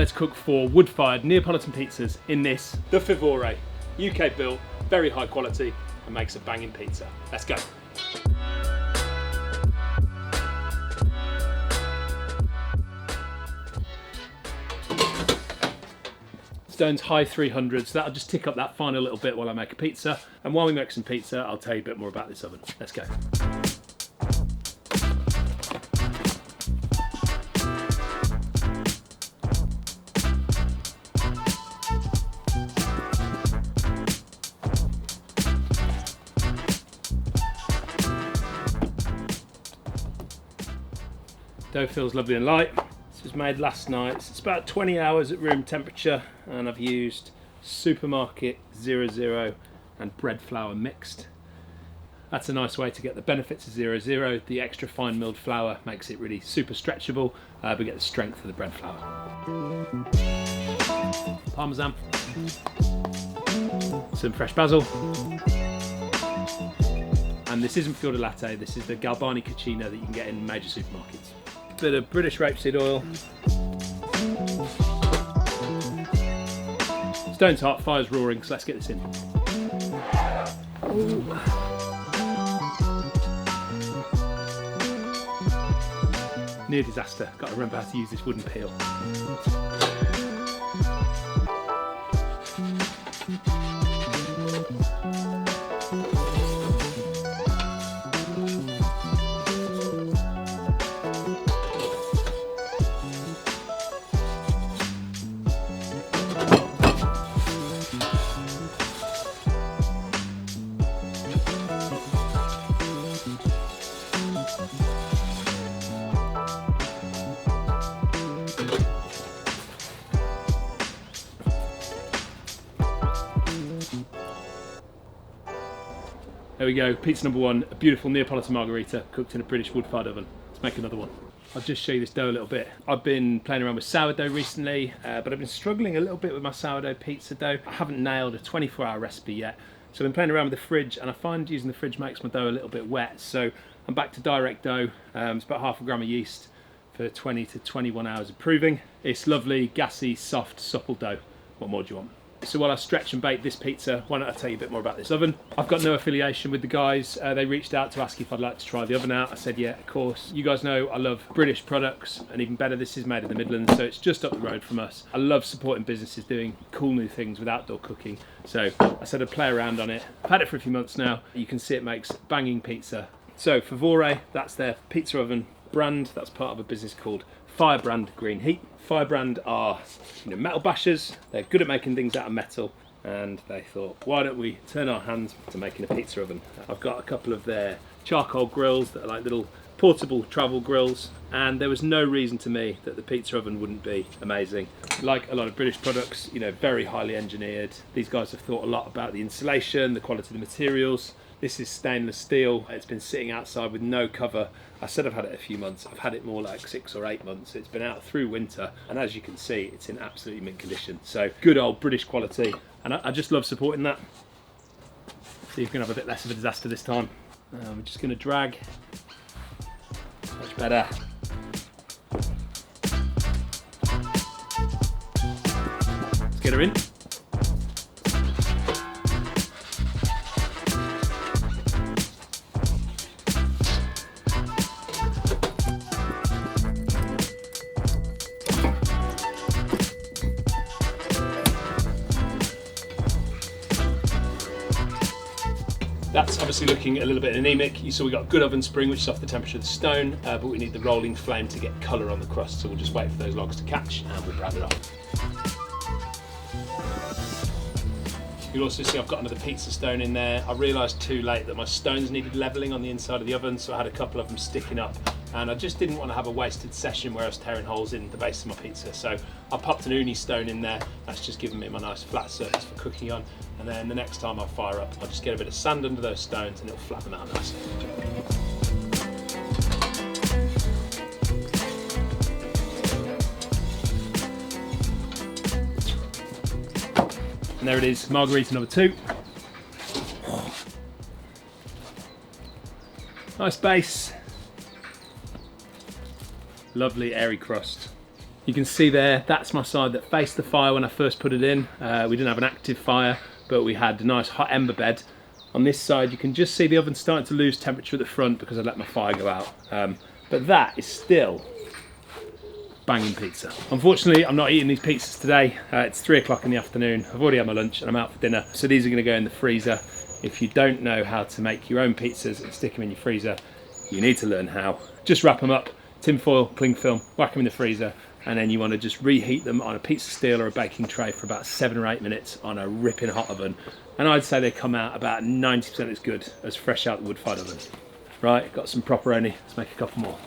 let's cook 4 wood-fired Neapolitan pizzas in this, the Firevore. UK built, very high quality, and makes a banging pizza. Let's go. Stone's high 300s, so that'll just tick up that final little bit while I make a pizza. And while we make some pizza, I'll tell you a bit more about this oven. Let's go. Dough feels lovely and light. This was made last night. It's about 20 hours at room temperature, and I've used supermarket 00 and bread flour mixed. That's a nice way to get the benefits of 00. The extra fine milled flour makes it really super stretchable, but get the strength of the bread flour. Parmesan, some fresh basil, and this isn't fior di latte, this is the Galbani Cucina that you can get in major supermarkets. Bit of British rapeseed oil. Stone's hot, fire's roaring, so let's get this in. Ooh. Near disaster, got to remember how to use this wooden peel. There we go, pizza number 1, a beautiful Neapolitan margherita cooked in a British wood-fired oven. Let's make another one. I'll just show you this dough a little bit. I've been playing around with sourdough recently, but I've been struggling a little bit with my sourdough pizza dough. I haven't nailed a 24-hour recipe yet, so I've been playing around with the fridge, and I find using the fridge makes my dough a little bit wet, so I'm back to direct dough. It's about half a gram of yeast for 20 to 21 hours of proving. It's lovely, gassy, soft, supple dough. What more do you want? So while I stretch and bake this pizza, why don't I tell you a bit more about this oven? I've got no affiliation with the guys. They reached out to ask if I'd like to try the oven out. I said, yeah, of course. You guys know I love British products, and even better, this is made in the Midlands, so it's just up the road from us. I love supporting businesses doing cool new things with outdoor cooking. So I said I'd play around on it. I've had it for a few months now. You can see it makes banging pizza. So Firevore, that's their pizza oven brand. That's part of a business called Firebrand Green Heat. Firebrand are metal bashers. They're good at making things out of metal, and they thought, why don't we turn our hands to making a pizza oven? I've got a couple of their charcoal grills that are like little portable travel grills, and there was no reason to me that the pizza oven wouldn't be amazing. Like a lot of British products, very highly engineered. These guys have thought a lot about the insulation, the quality of the materials. This is stainless steel. It's been sitting outside with no cover. I said I've had it a few months. I've had it more like 6 or 8 months. It's been out through winter, and as you can see, it's in absolutely mint condition. So good old British quality, and I just love supporting that. See if we can have a bit less of a disaster this time. We're just going to drag. Much better. Let's get her in. That's obviously looking a little bit anemic. You saw we got good oven spring, which is off the temperature of the stone, but we need the rolling flame to get colour on the crust, so we'll just wait for those logs to catch and we'll brown it off. You'll also see I've got another pizza stone in there. I realised too late that my stones needed levelling on the inside of the oven, so I had a couple of them sticking up, and I just didn't want to have a wasted session where I was tearing holes in the base of my pizza. So I popped an uni stone in there. That's just giving me my nice flat surface for cooking on. And then the next time I fire up, I'll just get a bit of sand under those stones and it'll flatten them out nice. And there it is, margherita number 2. Nice base. Lovely airy crust. You can see there, that's my side that faced the fire when I first put it in. We didn't have an active fire, but we had a nice hot ember bed. On this side, you can just see the oven starting to lose temperature at the front because I let my fire go out. But that is still banging pizza. Unfortunately, I'm not eating these pizzas today. It's 3 o'clock in the afternoon. I've already had my lunch and I'm out for dinner. So these are gonna go in the freezer. If you don't know how to make your own pizzas and stick them in your freezer, you need to learn how. Just wrap them up, tin foil, cling film, whack them in the freezer, and then you want to just reheat them on a pizza steel or a baking tray for about 7 or 8 minutes on a ripping hot oven. And I'd say they come out about 90% as good as fresh out the wood-fired oven. Right, got some pepperoni, let's make a couple more.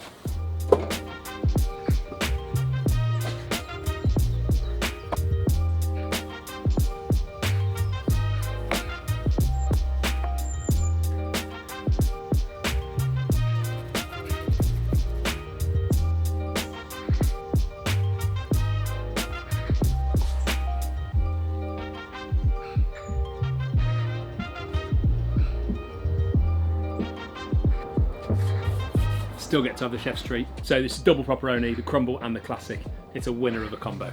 Still get to have the chef's treat. So this is double pepperoni, the crumble and the classic. It's a winner of a combo.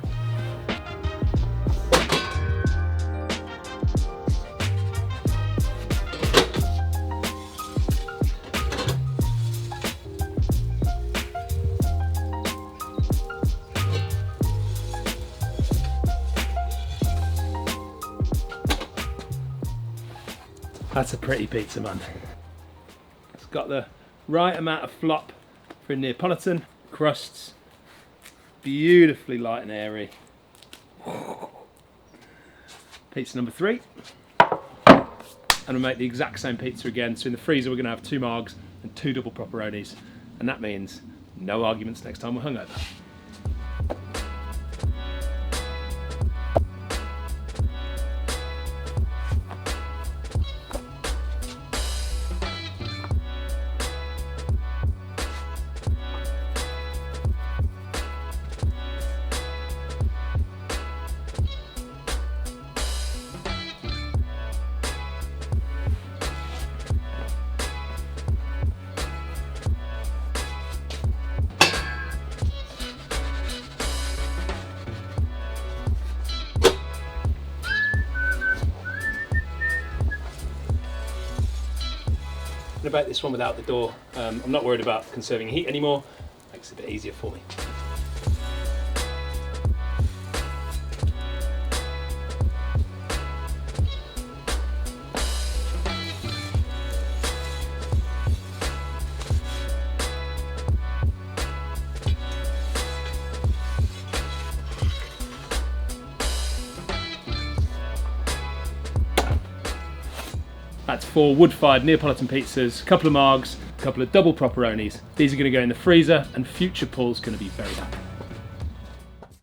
That's a pretty pizza, man. It's got the right amount of flop for a Neapolitan. Crusts, beautifully light and airy. Pizza number 3. And we'll make the exact same pizza again. So in the freezer we're going to have 2 margs and 2 double pepperonis. And that means no arguments next time we're hungover. I'm gonna bake this one without the door. I'm not worried about conserving heat anymore. Makes it a bit easier for me. That's 4 wood-fired Neapolitan pizzas, a couple of margs, a couple of double pepperonis. These are going to go in the freezer and future Paul's going to be very happy.